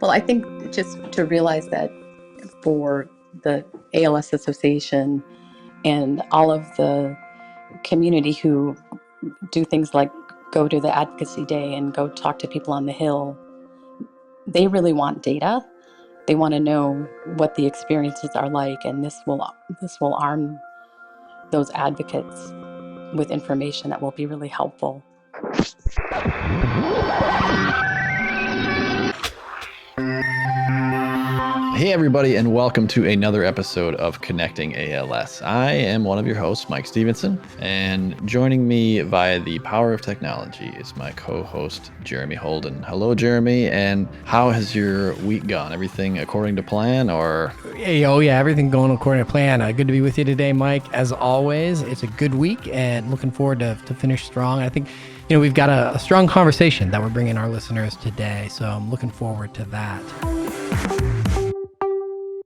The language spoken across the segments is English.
Well, I think just to realize that for the ALS Association and all of the community who do things like go to the advocacy day and go talk to people on the Hill, they really want data. They want to know what the experiences are like, and this will arm those advocates with information that will be really helpful. Hey everybody, and welcome to another episode of Connecting ALS. I am one of your hosts, Mike Stevenson, and joining me via the power of technology is my co-host, Jeremy Holden. Hello, Jeremy, and how has your week gone? Everything according to plan, or? Hey, oh yeah, everything going according to plan. Good to be with you today, Mike. As always, it's a good week, and looking forward to finish strong. I think, we've got a strong conversation that we're bringing our listeners today, so I'm looking forward to that.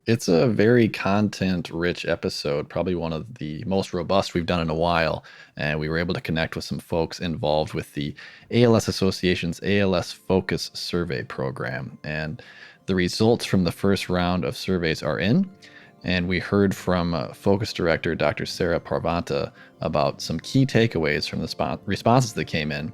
It's a very content-rich episode, probably one of the most robust we've done in a while, and we were able to connect with some folks involved with the ALS Association's ALS Focus survey program, and the results from the first round of surveys are in, and we heard from Focus Director Dr. Sarah Parvanta about some key takeaways from the responses that came in.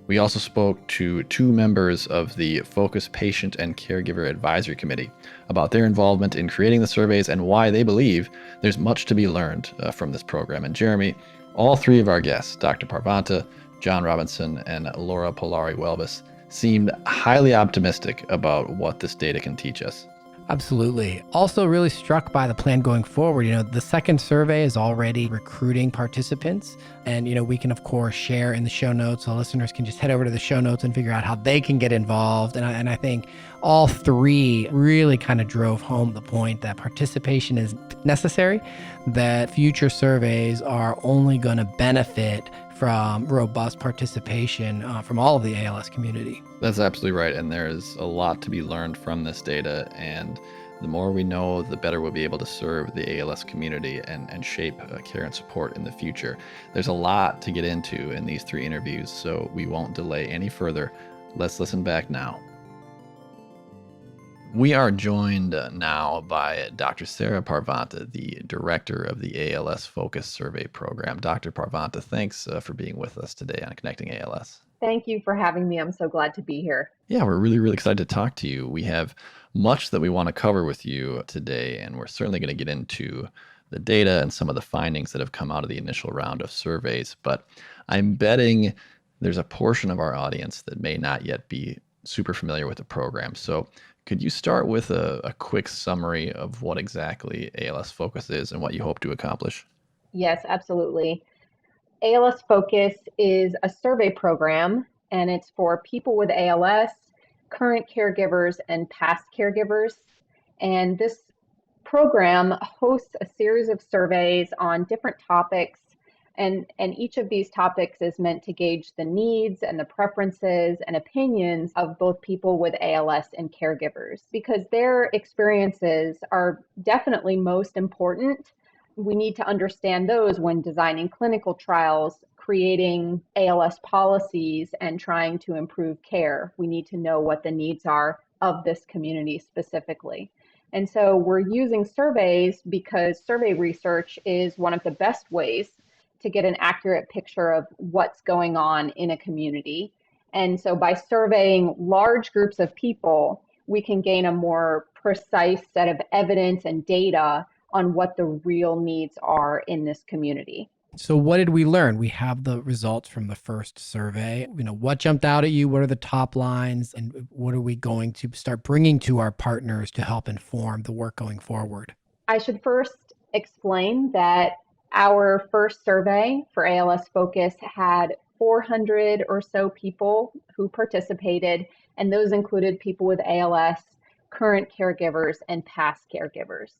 We also spoke to two members of the Focus Patient and Caregiver Advisory Committee about their involvement in creating the surveys and why they believe there's much to be learned from this program. And Jeremy, all three of our guests, Dr. Parvanta, John Robinson, and Lora Pollari-Welbes, seemed highly optimistic about what this data can teach us. Absolutely. Also really struck by the plan going forward. The second survey is already recruiting participants, and, we can, of course, share in the show notes, so listeners can just head over to the show notes and figure out how they can get involved. And I think all three really kind of drove home the point that participation is necessary, that future surveys are only going to benefit from robust participation from all of the ALS community. That's absolutely right. And there's a lot to be learned from this data. And the more we know, the better we'll be able to serve the ALS community and shape care and support in the future. There's a lot to get into in these three interviews, so we won't delay any further. Let's listen back now. We are joined now by Dr. Sarah Parvanta, the director of the ALS Focus survey program. Dr. Parvanta, thanks for being with us today on Connecting ALS. Thank you for having me. I'm so glad to be here. Yeah, we're really, really excited to talk to you. We have much that we want to cover with you today, and we're certainly going to get into the data and some of the findings that have come out of the initial round of surveys. But I'm betting there's a portion of our audience that may not yet be super familiar with the program. So could you start with a quick summary of what exactly ALS Focus is and what you hope to accomplish? Yes, absolutely. ALS Focus is a survey program, and it's for people with ALS, current caregivers, and past caregivers. And this program hosts a series of surveys on different topics, and each of these topics is meant to gauge the needs and the preferences and opinions of both people with ALS and caregivers, because their experiences are definitely most important. We need to understand those when designing clinical trials, creating ALS policies, and trying to improve care. We need to know what the needs are of this community specifically. And so we're using surveys because survey research is one of the best ways to get an accurate picture of what's going on in a community. And so by surveying large groups of people, we can gain a more precise set of evidence and data on what the real needs are in this community. So what did we learn? We have the results from the first survey. What jumped out at you? What are the top lines? And what are we going to start bringing to our partners to help inform the work going forward? I should first explain that our first survey for ALS Focus had 400 or so people who participated, and those included people with ALS, current caregivers, and past caregivers.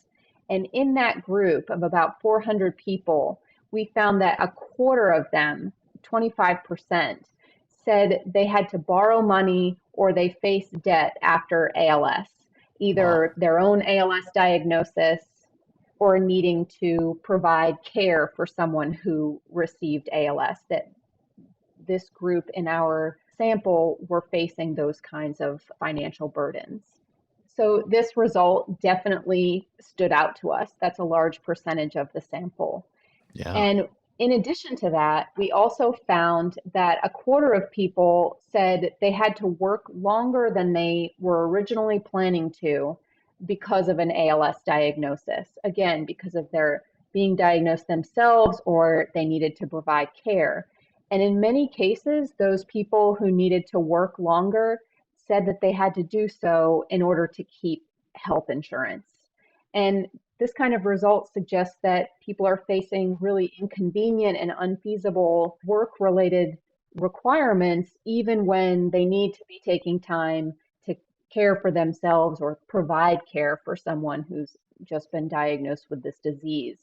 And in that group of about 400 people, we found that a quarter of them, 25%, said they had to borrow money or they faced debt after ALS, either their own ALS diagnosis or needing to provide care for someone who received ALS. That this group in our sample were facing those kinds of financial burdens. So this result definitely stood out to us. That's a large percentage of the sample. Yeah. And in addition to that, we also found that a quarter of people said they had to work longer than they were originally planning to because of an ALS diagnosis. Again, because of their being diagnosed themselves or they needed to provide care. And in many cases, those people who needed to work longer said that they had to do so in order to keep health insurance. And this kind of result suggests that people are facing really inconvenient and unfeasible work-related requirements, even when they need to be taking time to care for themselves or provide care for someone who's just been diagnosed with this disease.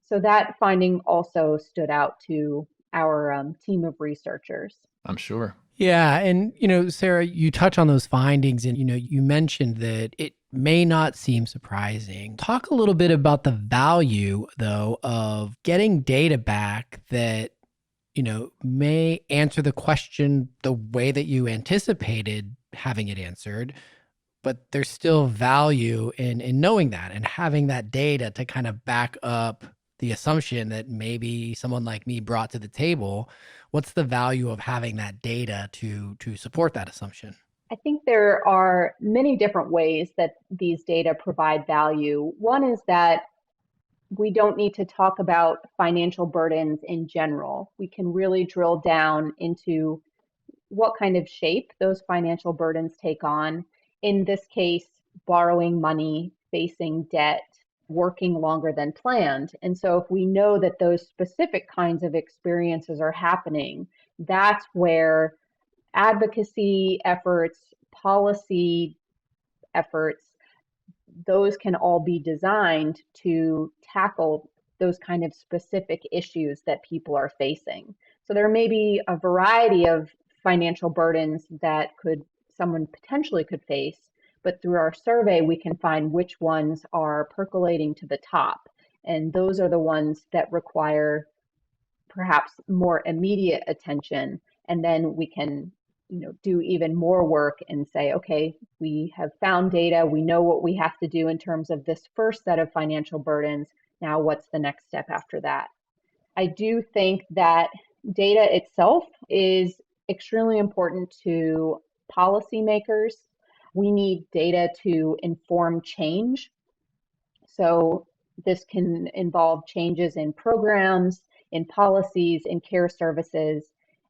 So that finding also stood out to our team of researchers. I'm sure. Yeah. And, Sarah, you touch on those findings and, you mentioned that it may not seem surprising. Talk a little bit about the value, though, of getting data back that, may answer the question the way that you anticipated having it answered, but there's still value in knowing that and having that data to kind of back up the assumption that maybe someone like me brought to the table. What's the value of having that data to support that assumption? I think there are many different ways that these data provide value. One is that we don't need to talk about financial burdens in general. We can really drill down into what kind of shape those financial burdens take on. In this case, borrowing money, facing debt, working longer than planned. And so if we know that those specific kinds of experiences are happening, that's where advocacy efforts, policy efforts, those can all be designed to tackle those kind of specific issues that people are facing. So there may be a variety of financial burdens that someone potentially could face, but through our survey, we can find which ones are percolating to the top. And those are the ones that require perhaps more immediate attention. And then we can do even more work and say, okay, we have found data. We know what we have to do in terms of this first set of financial burdens. Now, what's the next step after that? I do think that data itself is extremely important to policymakers. We need data to inform change. So this can involve changes in programs, in policies, in care services.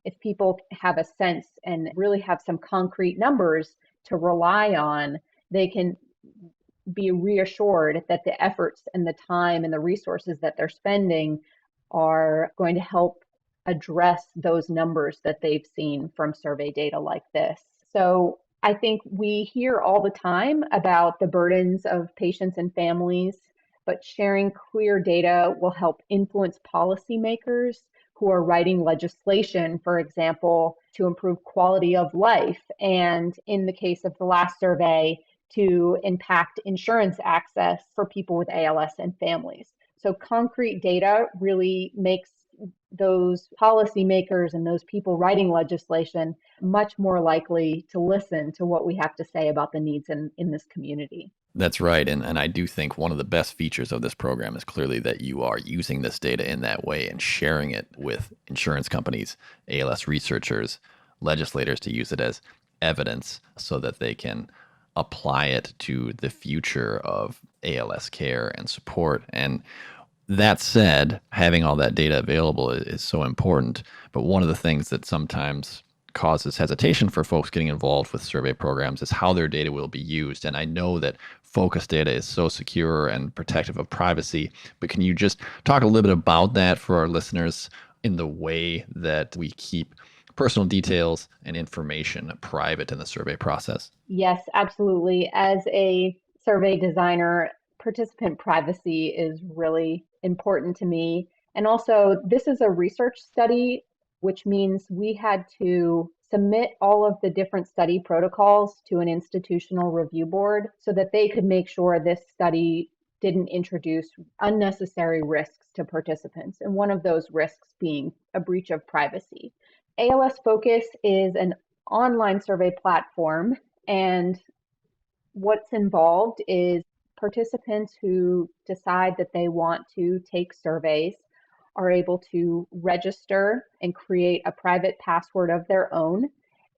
If people have a sense and really have some concrete numbers to rely on, they can be reassured that the efforts and the time and the resources that they're spending are going to help address those numbers that they've seen from survey data like this. So I think we hear all the time about the burdens of patients and families, but sharing clear data will help influence policymakers who are writing legislation, for example, to improve quality of life. And in the case of the last survey, to impact insurance access for people with ALS and families. So concrete data really makes those policymakers and those people writing legislation much more likely to listen to what we have to say about the needs in this community. That's right. And I do think one of the best features of this program is clearly that you are using this data in that way and sharing it with insurance companies, ALS researchers, legislators to use it as evidence so that they can apply it to the future of ALS care and support. And that said, having all that data available is so important. But one of the things that sometimes causes hesitation for folks getting involved with survey programs is how their data will be used. And I know that focus data is so secure and protective of privacy, but can you just talk a little bit about that for our listeners in the way that we keep personal details and information private in the survey process? Yes, absolutely. As a survey designer, participant privacy is really important to me. And also, this is a research study, which means we had to submit all of the different study protocols to an institutional review board so that they could make sure this study didn't introduce unnecessary risks to participants. And one of those risks being a breach of privacy. ALS Focus is an online survey platform, and what's involved is participants who decide that they want to take surveys are able to register and create a private password of their own.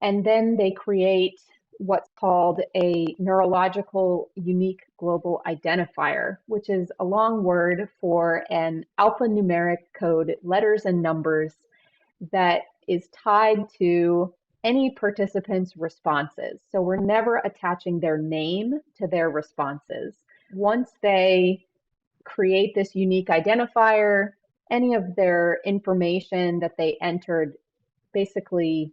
And then they create what's called a neurological unique global identifier, which is a long word for an alphanumeric code, letters and numbers, that is tied to any participant's responses. So we're never attaching their name to their responses. Once they create this unique identifier, any of their information that they entered basically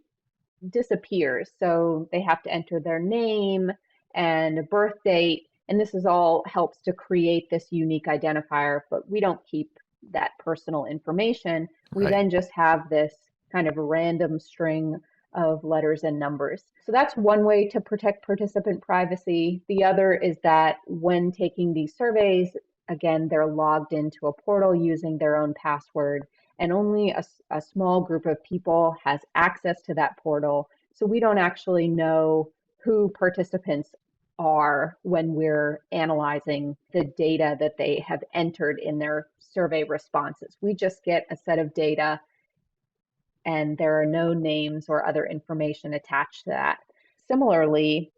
disappears. So they have to enter their name and a birth date, and this is all helps to create this unique identifier, but we don't keep that personal information. We Right. then just have this kind of a random string of letters and numbers. So that's one way to protect participant privacy. The other is that when taking these surveys, again, they're logged into a portal using their own password, and only a small group of people has access to that portal. So we don't actually know who participants are when we're analyzing the data that they have entered in their survey responses. We just get a set of data and there are no names or other information attached to that. Similarly,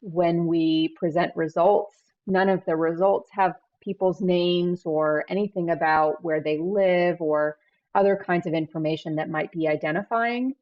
when we present results, none of the results have people's names or anything about where they live or other kinds of information that might be identifying.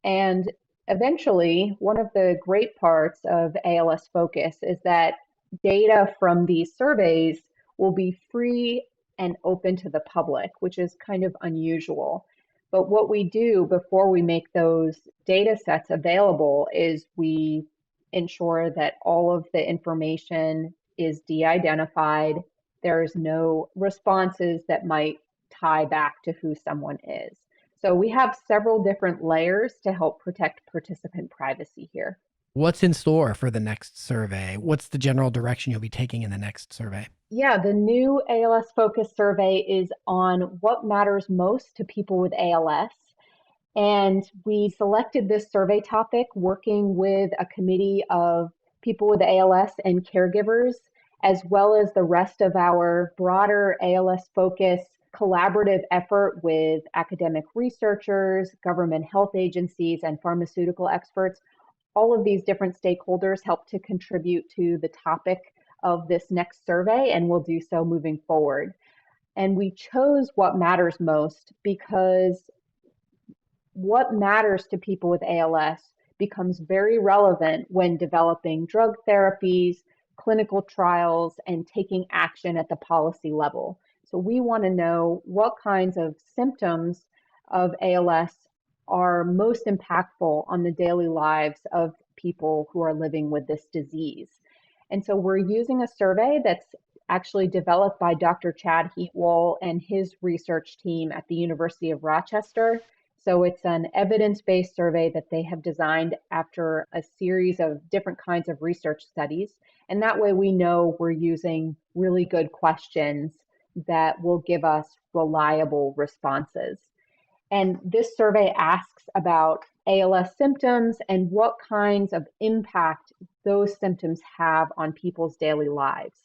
And eventually, one of the great parts of ALS Focus is that data from these surveys will be free and open to the public, which is kind of unusual. But what we do before we make those data sets available is we ensure that all of the information is de-identified. There's no responses that might tie back to who someone is. So we have several different layers to help protect participant privacy here. What's in store for the next survey? What's the general direction you'll be taking in the next survey? Yeah, the new ALS Focus survey is on what matters most to people with ALS. And we selected this survey topic working with a committee of people with ALS and caregivers, as well as the rest of our broader ALS Focus collaborative effort with academic researchers, government health agencies, and pharmaceutical experts. All of these different stakeholders help to contribute to the topic of this next survey, and will do so moving forward. And we chose what matters most because what matters to people with ALS becomes very relevant when developing drug therapies, clinical trials, and taking action at the policy level. So we want to know what kinds of symptoms of ALS are most impactful on the daily lives of people who are living with this disease. And so we're using a survey that's actually developed by Dr. Chad Heatwole and his research team at the University of Rochester. So it's an evidence-based survey that they have designed after a series of different kinds of research studies. And that way we know we're using really good questions that will give us reliable responses. And this survey asks about ALS symptoms and what kinds of impact those symptoms have on people's daily lives.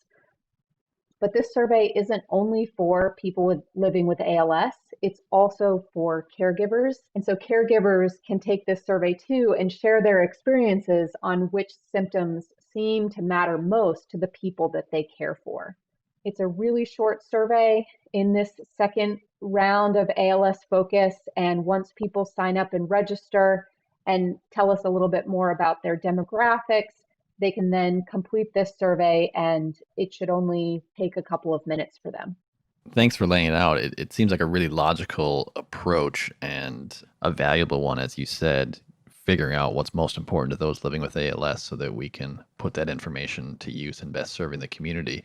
But this survey isn't only for people living with ALS, it's also for caregivers. And so caregivers can take this survey too and share their experiences on which symptoms seem to matter most to the people that they care for. It's a really short survey in this second round of ALS Focus, and once people sign up and register and tell us a little bit more about their demographics, they can then complete this survey, and it should only take a couple of minutes for them. Thanks for laying it out. It seems like a really logical approach and a valuable one, as you said, figuring out what's most important to those living with ALS so that we can put that information to use and best serving the community.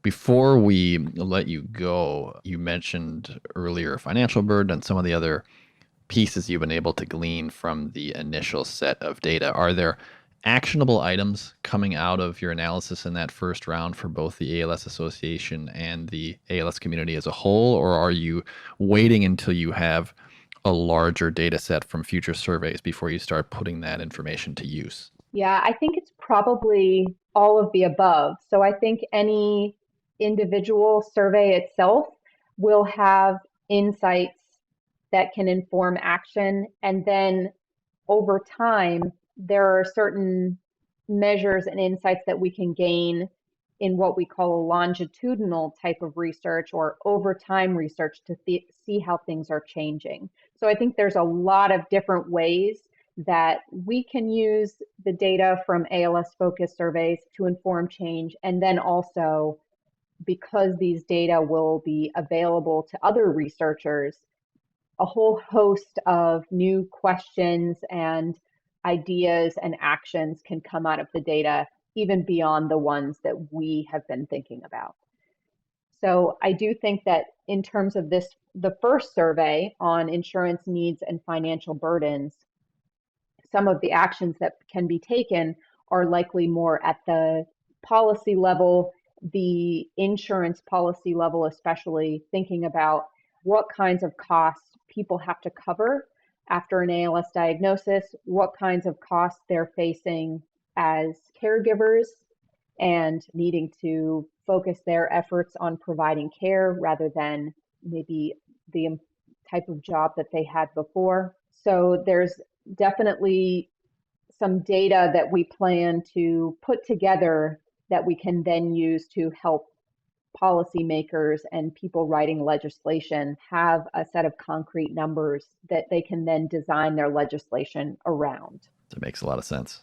Before we let you go, you mentioned earlier financial burden and some of the other pieces you've been able to glean from the initial set of data. Are there actionable items coming out of your analysis in that first round for both the ALS Association and the ALS community as a whole, or are you waiting until you have a larger data set from future surveys before you start putting that information to use? Yeah, I think it's probably all of the above. So I think any individual survey itself will have insights that can inform action. And then over time, there are certain measures and insights that we can gain in what we call a longitudinal type of research or over time research to see how things are changing. So I think there's a lot of different ways that we can use the data from ALS Focus surveys to inform change. And then also, because these data will be available to other researchers, a whole host of new questions and ideas and actions can come out of the data, even beyond the ones that we have been thinking about. So I do think that in terms of this, the first survey on insurance needs and financial burdens, some of the actions that can be taken are likely more at the policy level, the insurance policy level, especially thinking about what kinds of costs people have to cover after an ALS diagnosis, what kinds of costs they're facing as caregivers and needing to focus their efforts on providing care rather than maybe the type of job that they had before. So there's definitely some data that we plan to put together that we can then use to help policymakers and people writing legislation have a set of concrete numbers that they can then design their legislation around. That makes a lot of sense.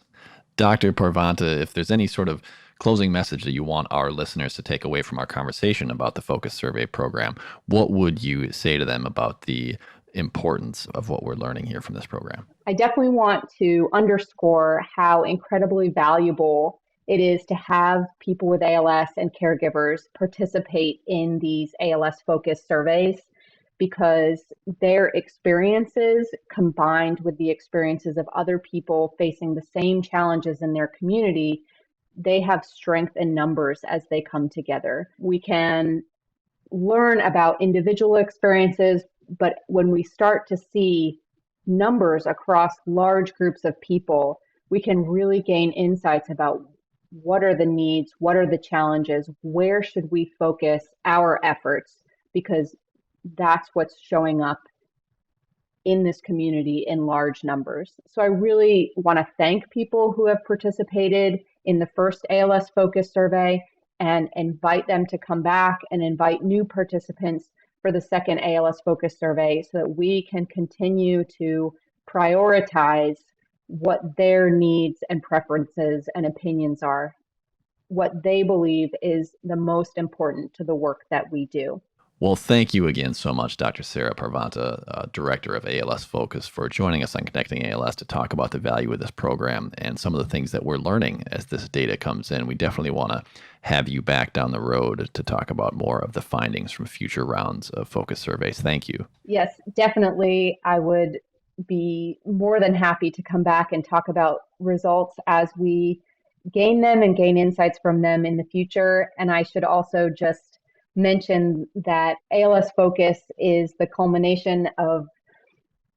Dr. Parvanta, if there's any sort of closing message that you want our listeners to take away from our conversation about the Focus Survey program, what would you say to them about the importance of what we're learning here from this program? I definitely want to underscore how incredibly valuable it is to have people with ALS and caregivers participate in these ALS Focus surveys, because their experiences combined with the experiences of other people facing the same challenges in their community, they have strength in numbers as they come together. We can learn about individual experiences, but when we start to see numbers across large groups of people, we can really gain insights about what are the needs, what are the challenges, where should we focus our efforts, because that's what's showing up in this community in large numbers. So I really want to thank people who have participated in the first ALS Focus survey and invite them to come back and invite new participants for the second ALS Focus survey so that we can continue to prioritize what their needs and preferences and opinions are, what they believe is the most important to the work that we do. Well, thank you again so much, Dr. Sarah Parvanta, Director of ALS Focus, for joining us on Connecting ALS to talk about the value of this program and some of the things that we're learning as this data comes in. We definitely want to have you back down the road to talk about more of the findings from future rounds of focus surveys. Thank you. Yes, definitely. I would be more than happy to come back and talk about results as we gain them and gain insights from them in the future. And I should also just mention that ALS Focus is the culmination of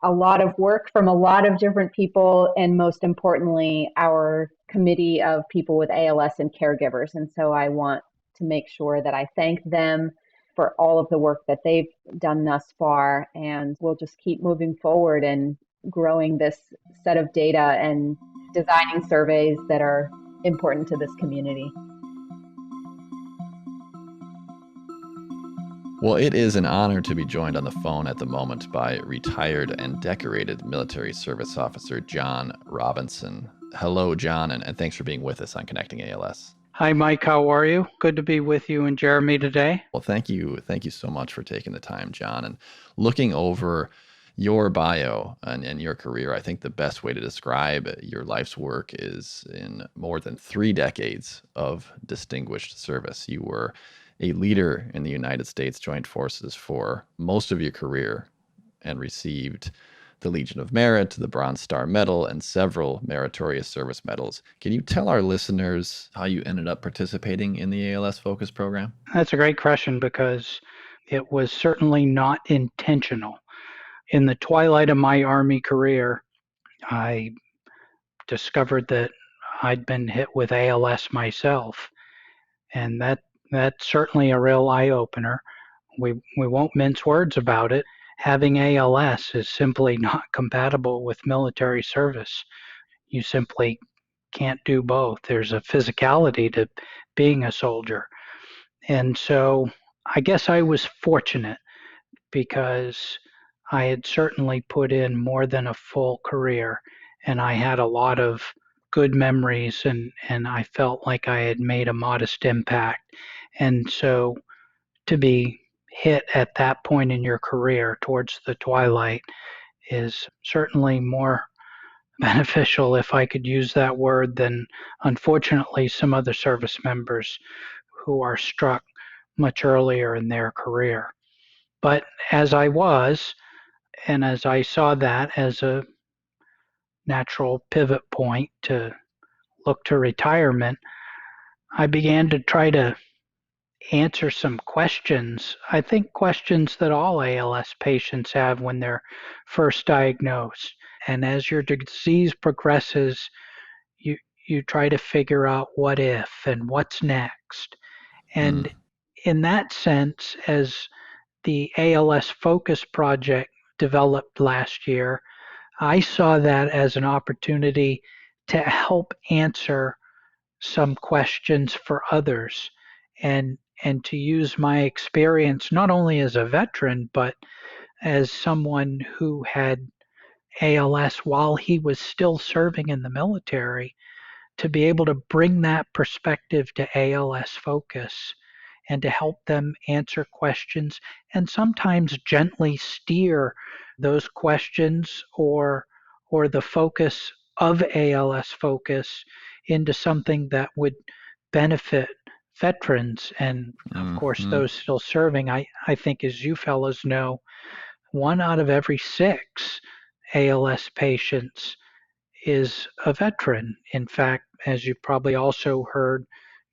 a lot of work from a lot of different people, and most importantly, our committee of people with ALS and caregivers. And so I want to make sure that I thank them for all of the work that they've done thus far, and we'll just keep moving forward and growing this set of data and designing surveys that are important to this community. Well, it is an honor to be joined on the phone at the moment by retired and decorated military service officer John Robinson. Hello, John, and thanks for being with us on Connecting ALS. Hi, Mike. How are you? Good to be with you and Jeremy today. Well, thank you. Thank you so much for taking the time, John. And looking over your bio and your career, I think the best way to describe your life's work is in more than 3 decades of distinguished service. You were a leader in the United States Joint Forces for most of your career and received the Legion of Merit, the Bronze Star Medal, and several meritorious service medals. Can you tell our listeners how you ended up participating in the ALS Focus program? That's a great question because it was certainly not intentional. In the twilight of my Army career, I discovered that I'd been hit with ALS myself, and that's certainly a real eye-opener. We won't mince words about it. Having ALS is simply not compatible with military service. You simply can't do both. There's a physicality to being a soldier. And so I guess I was fortunate because I had certainly put in more than a full career, and I had a lot of good memories, and I felt like I had made a modest impact. And so to be hit at that point in your career towards the twilight is certainly more beneficial, if I could use that word, than unfortunately some other service members who are struck much earlier in their career. But as I was, and as I saw that as a natural pivot point to look to retirement, I began to try to answer some questions. I think questions that all ALS patients have when they're first diagnosed. And as your disease progresses, you you try to figure out what if and what's next. And in that sense, as the ALS Focus project developed last year, I saw that as an opportunity to help answer some questions for others, and to use my experience not only as a veteran but as someone who had ALS while he was still serving in the military, to be able to bring that perspective to ALS Focus and to help them answer questions and sometimes gently steer those questions or the focus of ALS Focus into something that would benefit veterans and of course Mm-hmm. those still serving. I think, as you fellows know, 1 out of every 6 ALS patients is a veteran. In fact, as you probably also heard,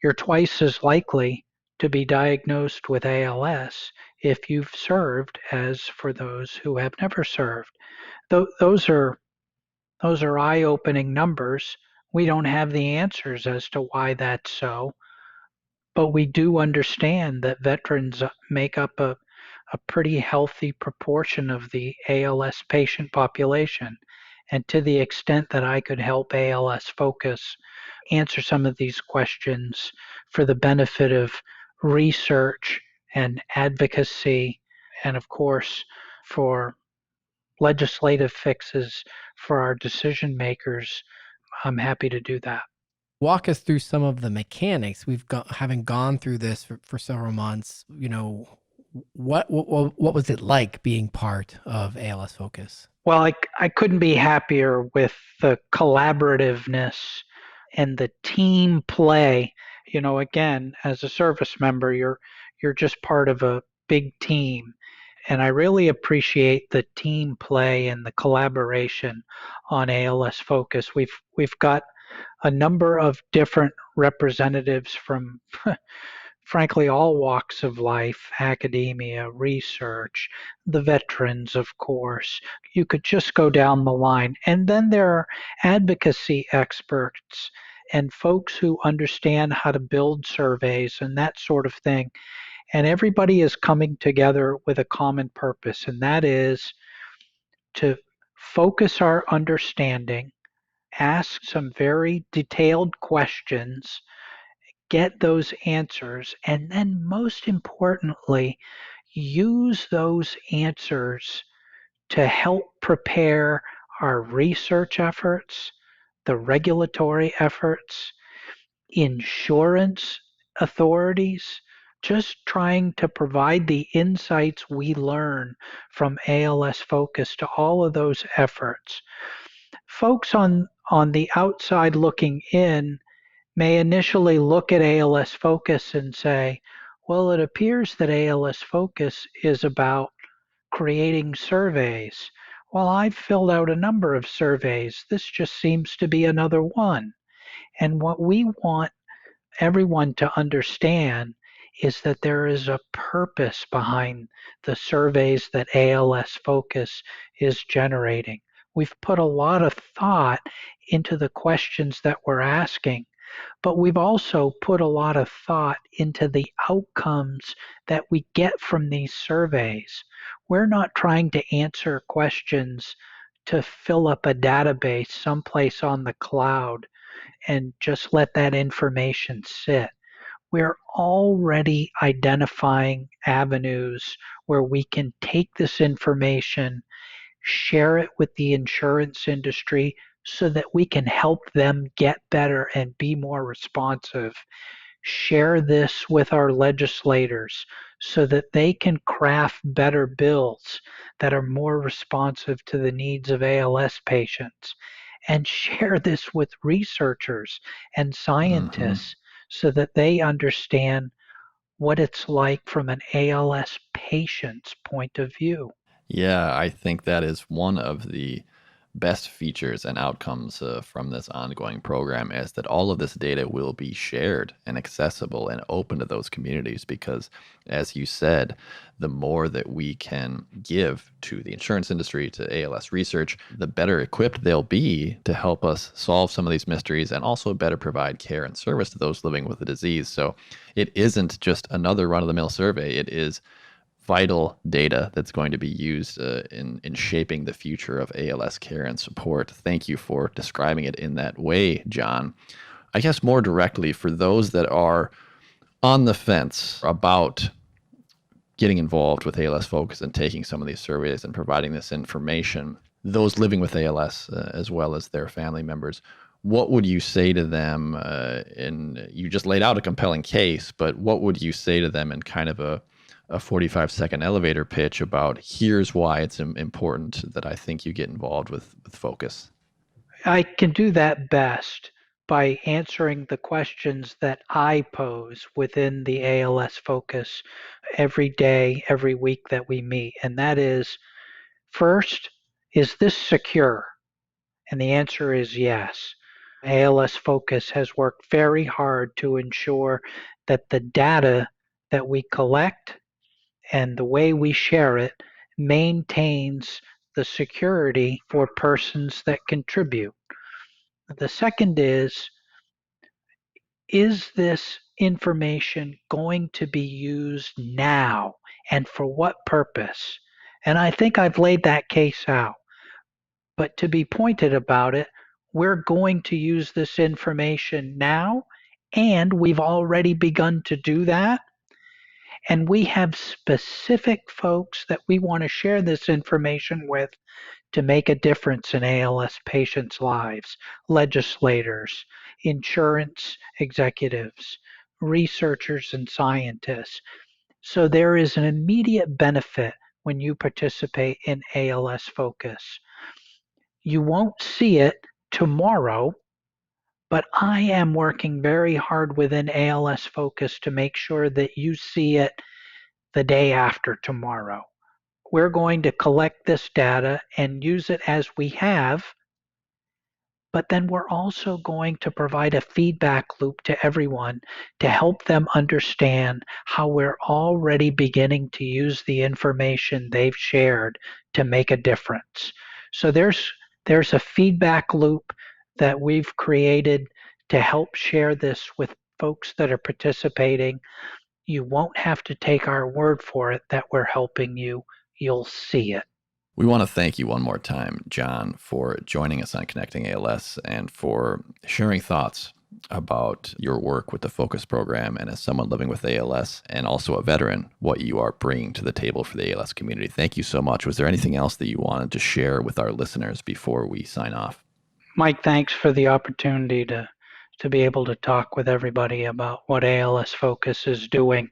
you're twice as likely to be diagnosed with ALS if you've served as for those who have never served. Those are eye-opening numbers. We don't have the answers as to why that's so, but we do understand that veterans make up a pretty healthy proportion of the ALS patient population. And to the extent that I could help ALS Focus answer some of these questions for the benefit of research and advocacy, and of course for legislative fixes for our decision makers, I'm happy to do that. Walk us through some of the mechanics. Having gone through this for several months, what was it like being part of ALS Focus? Well, I couldn't be happier with the collaborativeness and the team play. Again, as a service member, you're just part of a big team. And I really appreciate the team play and the collaboration on ALS Focus. We've got a number of different representatives from frankly all walks of life: academia, research, the veterans, of course. You could just go down the line. And then there are advocacy experts and folks who understand how to build surveys and that sort of thing. And everybody is coming together with a common purpose, and that is to focus our understanding, ask some very detailed questions, get those answers, and then most importantly, use those answers to help prepare our research efforts, the regulatory efforts, insurance authorities, just trying to provide the insights we learn from ALS Focus to all of those efforts. Folks on the outside looking in may initially look at ALS Focus and say, well, it appears that ALS Focus is about creating surveys. Well, I've filled out a number of surveys. This just seems to be another one. And what we want everyone to understand is that there is a purpose behind the surveys that ALS Focus is generating. We've put a lot of thought into the questions that we're asking, but we've also put a lot of thought into the outcomes that we get from these surveys. We're not trying to answer questions to fill up a database someplace on the cloud and just let that information sit. We're already identifying avenues where we can take this information, share it with the insurance industry so that we can help them get better and be more responsive. Share this with our legislators so that they can craft better bills that are more responsive to the needs of ALS patients. And share this with researchers and Mm-hmm. scientists so that they understand what it's like from an ALS patient's point of view. Yeah, I think that is one of the best features and outcomes from this ongoing program is that all of this data will be shared and accessible and open to those communities because, as you said, the more that we can give to the insurance industry, to ALS research, the better equipped they'll be to help us solve some of these mysteries and also better provide care and service to those living with the disease. So it isn't just another run-of-the-mill survey. It is vital data that's going to be used in shaping the future of ALS care and support. Thank you for describing it in that way, John. I guess more directly, for those that are on the fence about getting involved with ALS Focus and taking some of these surveys and providing this information, those living with ALS as well as their family members, what would you say to them you just laid out a compelling case, but what would you say to them in kind of a 45-second elevator pitch about here's why it's important that I think you get involved with Focus? I can do that best by answering the questions that I pose within the ALS Focus every day, every week that we meet. And that is, first, is this secure? And the answer is yes. ALS Focus has worked very hard to ensure that the data that we collect and the way we share it maintains the security for persons that contribute. The second is this information going to be used now and for what purpose? And I think I've laid that case out. But to be pointed about it, we're going to use this information now, and we've already begun to do that. And we have specific folks that we want to share this information with to make a difference in ALS patients' lives: legislators, insurance executives, researchers, and scientists. So there is an immediate benefit when you participate in ALS Focus. You won't see it tomorrow, but I am working very hard within ALS Focus to make sure that you see it the day after tomorrow. We're going to collect this data and use it as we have, but then we're also going to provide a feedback loop to everyone to help them understand how we're already beginning to use the information they've shared to make a difference. So there's a feedback loop that we've created to help share this with folks that are participating. You won't have to take our word for it that we're helping you. You'll see it. We want to thank you one more time, John, for joining us on Connecting ALS and for sharing thoughts about your work with the Focus program and as someone living with ALS and also a veteran, what you are bringing to the table for the ALS community. Thank you so much. Was there anything else that you wanted to share with our listeners before we sign off? Mike, thanks for the opportunity to be able to talk with everybody about what ALS Focus is doing.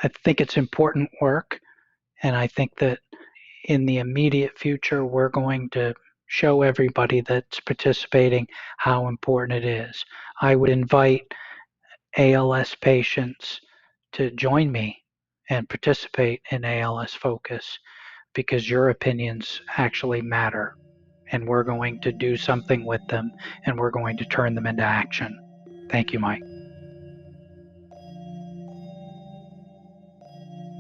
I think it's important work, and I think that in the immediate future, we're going to show everybody that's participating how important it is. I would invite ALS patients to join me and participate in ALS Focus because your opinions actually matter. And we're going to do something with them and we're going to turn them into action. Thank you, Mike.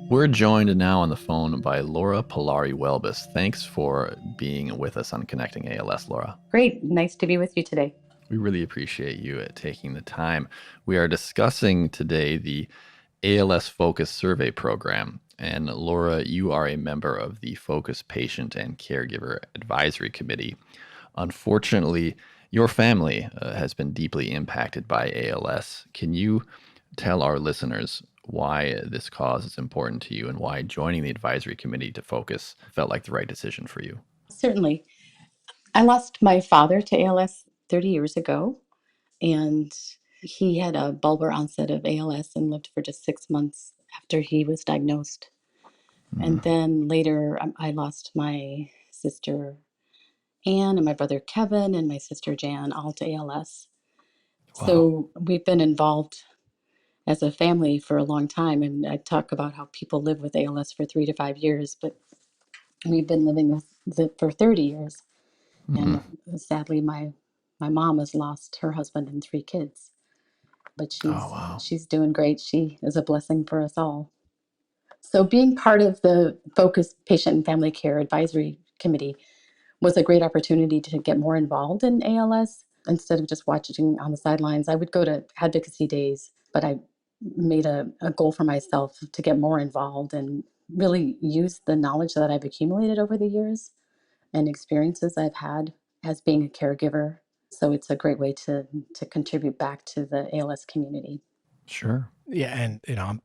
We're joined now on the phone by Lora Pollari-Welbes. Thanks for being with us on Connecting ALS, Lora. Great. Nice to be with you today. We really appreciate you taking the time. We are discussing today the ALS Focus survey program. And Lora, you are a member of the Focus Patient and Caregiver Advisory Committee. Unfortunately, your family has been deeply impacted by ALS. Can you tell our listeners why this cause is important to you and why joining the advisory committee to Focus felt like the right decision for you? Certainly. I lost my father to ALS 30 years ago, and he had a bulbar onset of ALS and lived for just 6 months after he was diagnosed. And then later, I lost my sister Anne and my brother Kevin and my sister Jan, all to ALS. Wow. So we've been involved as a family for a long time. And I talk about how people live with ALS for 3 to 5 years, but we've been living with it for 30 years. And sadly, my mom has lost her husband and 3 kids, but she's doing great. She is a blessing for us all. So being part of the Focus Patient and Family Care Advisory Committee was a great opportunity to get more involved in ALS instead of just watching on the sidelines. I would go to advocacy days, but I made a goal for myself to get more involved and really use the knowledge that I've accumulated over the years and experiences I've had as being a caregiver. So it's a great way to contribute back to the ALS community. Sure. Yeah, and I'm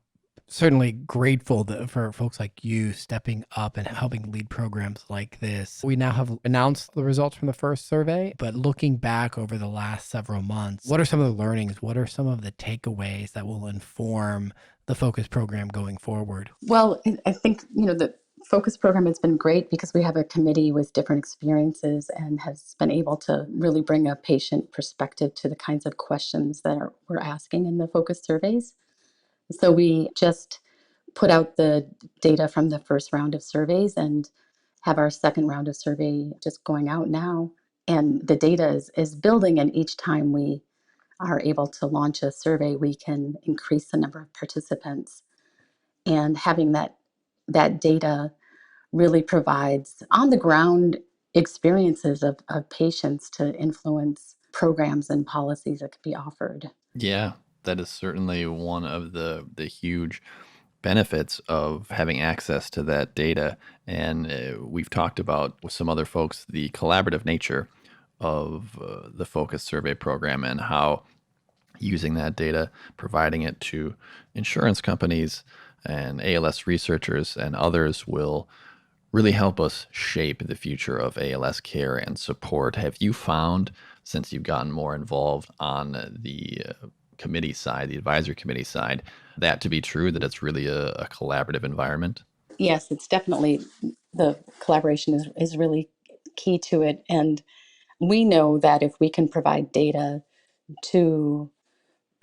certainly grateful for folks like you stepping up and helping lead programs like this. We now have announced the results from the first survey, but looking back over the last several months, what are some of the learnings? What are some of the takeaways that will inform the Focus program going forward? Well, I think, the Focus program has been great because we have a committee with different experiences and has been able to really bring a patient perspective to the kinds of questions that we're asking in the Focus surveys. So we just put out the data from the first round of surveys and have our second round of survey just going out now. And the data is building, and each time we are able to launch a survey, we can increase the number of participants. And having that data really provides on the ground experiences of patients to influence programs and policies that could be offered. Yeah, that is certainly one of the huge benefits of having access to that data. And we've talked about with some other folks the collaborative nature of the Focus survey program and how using that data, providing it to insurance companies and ALS researchers and others will really help us shape the future of ALS care and support. Have you found, since you've gotten more involved on the committee side, the advisory committee side, that to be true, that it's really a collaborative environment? Yes, it's definitely, the collaboration is really key to it. And we know that if we can provide data to,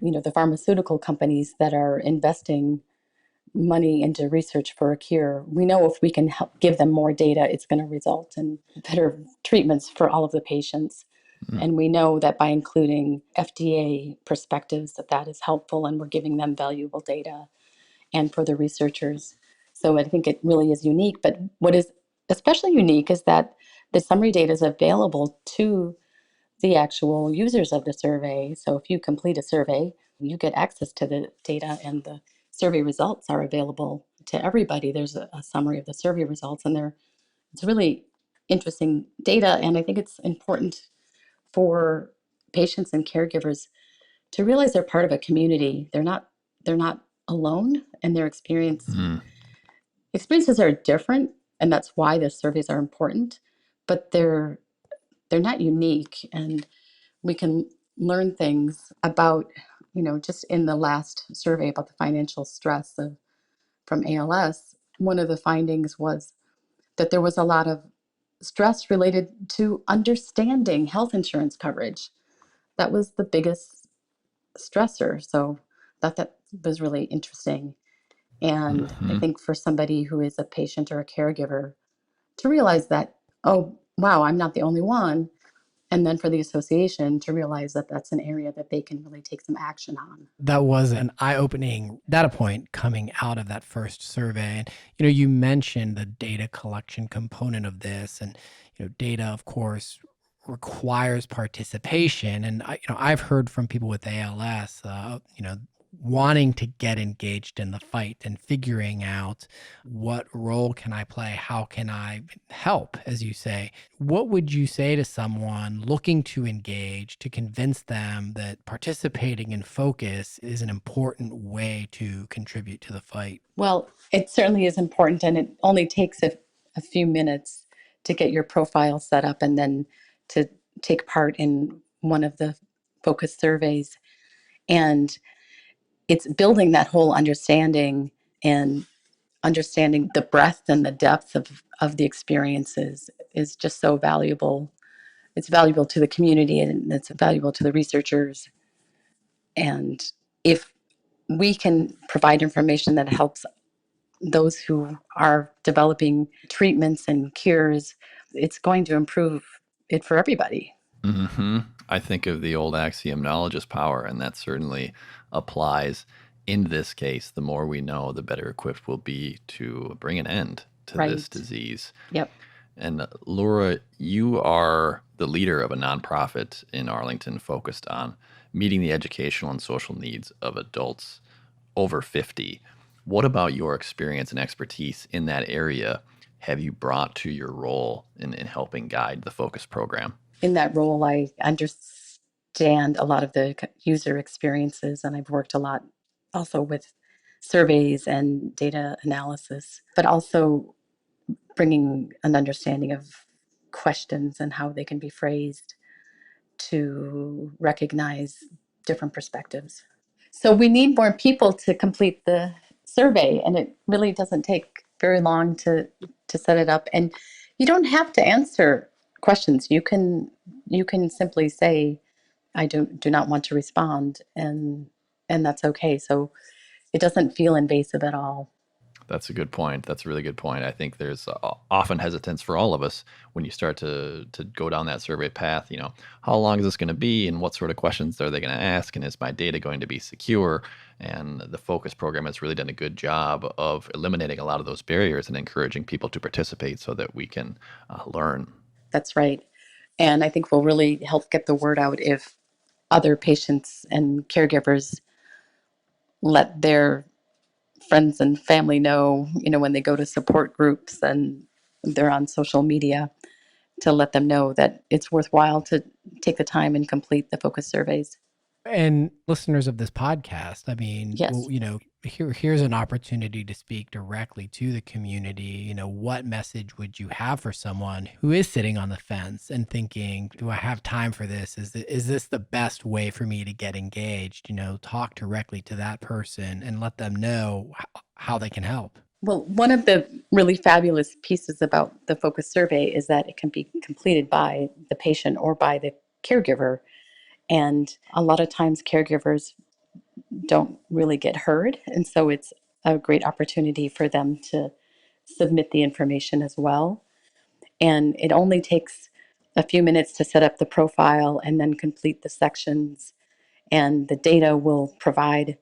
the pharmaceutical companies that are investing money into research for a cure, we know if we can help give them more data, it's going to result in better treatments for all of the patients. And we know that by including FDA perspectives, that is helpful, and we're giving them valuable data, and for the researchers. So I think it really is unique. But what is especially unique is that the summary data is available to the actual users of the survey. So if you complete a survey, you get access to the data, and the survey results are available to everybody. There's a summary of the survey results, and it's really interesting data. And I think it's important for patients and caregivers to realize they're part of a community. They're not alone, and their experiences are different, and that's why the surveys are important. But they're not unique, and we can learn things about, just in the last survey about the financial stress from ALS. One of the findings was that there was a lot of stress related to understanding health insurance coverage. That was the biggest stressor. So I thought that was really interesting. And I think for somebody who is a patient or a caregiver to realize that, oh, wow, I'm not the only one. And then for the association to realize that that's an area that they can really take some action on. That was an eye-opening data point coming out of that first survey. And, you mentioned the data collection component of this, and, data, of course, requires participation. And I've heard from people with ALS, wanting to get engaged in the fight and figuring out what role can I play? How can I help, as you say? What would you say to someone looking to engage to convince them that participating in Focus is an important way to contribute to the fight? Well, it certainly is important, and it only takes a few minutes to get your profile set up and then to take part in one of the Focus surveys. And it's building that whole understanding and understanding the breadth and the depth of the experiences is just so valuable. It's valuable to the community and it's valuable to the researchers. And if we can provide information that helps those who are developing treatments and cures, it's going to improve it for everybody. Mm-hmm. I think of the old axiom, knowledge is power, and that certainly applies in this case. The more we know, the better equipped we'll be to bring an end to Right. this disease. Yep. And Lora, you are the leader of a nonprofit in Arlington focused on meeting the educational and social needs of adults over 50. What about your experience and expertise in that area have you brought to your role in helping guide the Focus program? In that role, I understand a lot of the user experiences, and I've worked a lot also with surveys and data analysis, but also bringing an understanding of questions and how they can be phrased to recognize different perspectives. So we need more people to complete the survey, and it really doesn't take very long to set it up. And you don't have to answer questions. You can simply say, I do not want to respond, and that's okay. So it doesn't feel invasive at all. That's a good point. That's a really good point. I think there's often hesitance for all of us when you start to go down that survey path. How long is this going to be, and what sort of questions are they going to ask, and is my data going to be secure? And the Focus program has really done a good job of eliminating a lot of those barriers and encouraging people to participate so that we can learn. That's right. And I think will really help get the word out if other patients and caregivers let their friends and family know, when they go to support groups and they're on social media, to let them know that it's worthwhile to take the time and complete the Focus surveys. And listeners of this podcast, Yes. Here's an opportunity to speak directly to the community. What message would you have for someone who is sitting on the fence and thinking, do I have time for this? Is this the best way for me to get engaged? Talk directly to that person and let them know how they can help. Well, one of the really fabulous pieces about the Focus survey is that it can be completed by the patient or by the caregiver. And a lot of times caregivers don't really get heard. And so it's a great opportunity for them to submit the information as well. And it only takes a few minutes to set up the profile and then complete the sections. And the data will provide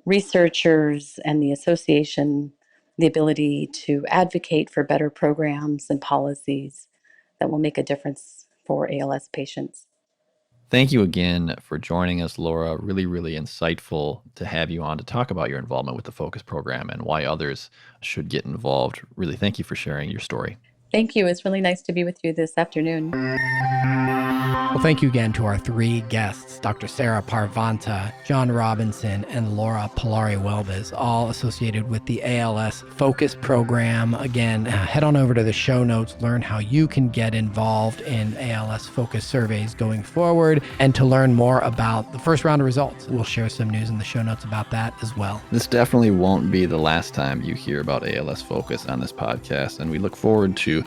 researchers and the association the ability to advocate for better programs and policies that will make a difference for ALS patients. Thank you again for joining us, Lora. Really, really insightful to have you on to talk about your involvement with the Focus program and why others should get involved. Really, thank you for sharing your story. Thank you. It's really nice to be with you this afternoon. Well, thank you again to our three guests, Dr. Sarah Parvanta, John Robinson, and Lora Pollari-Welbes, all associated with the ALS Focus program. Again, head on over to the show notes, learn how you can get involved in ALS Focus surveys going forward, and to learn more about the first round of results. We'll share some news in the show notes about that as well. This definitely won't be the last time you hear about ALS Focus on this podcast, and we look forward to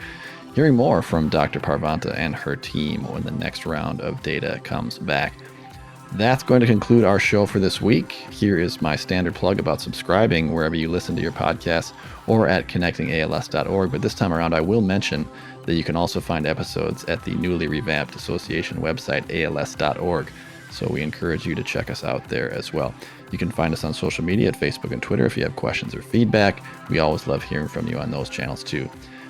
hearing more from Dr. Parvanta and her team when the next round of data comes back. That's going to conclude our show for this week. Here is my standard plug about subscribing wherever you listen to your podcasts or at connectingals.org. But this time around, I will mention that you can also find episodes at the newly revamped association website, als.org. So we encourage you to check us out there as well. You can find us on social media at Facebook and Twitter if you have questions or feedback. We always love hearing from you on those channels too.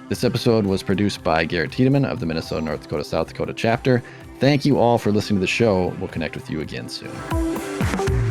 This episode was produced by Garrett Tiedemann of the Minnesota, North Dakota, South Dakota Chapter. Thank you all for listening to the show. We'll connect with you again soon.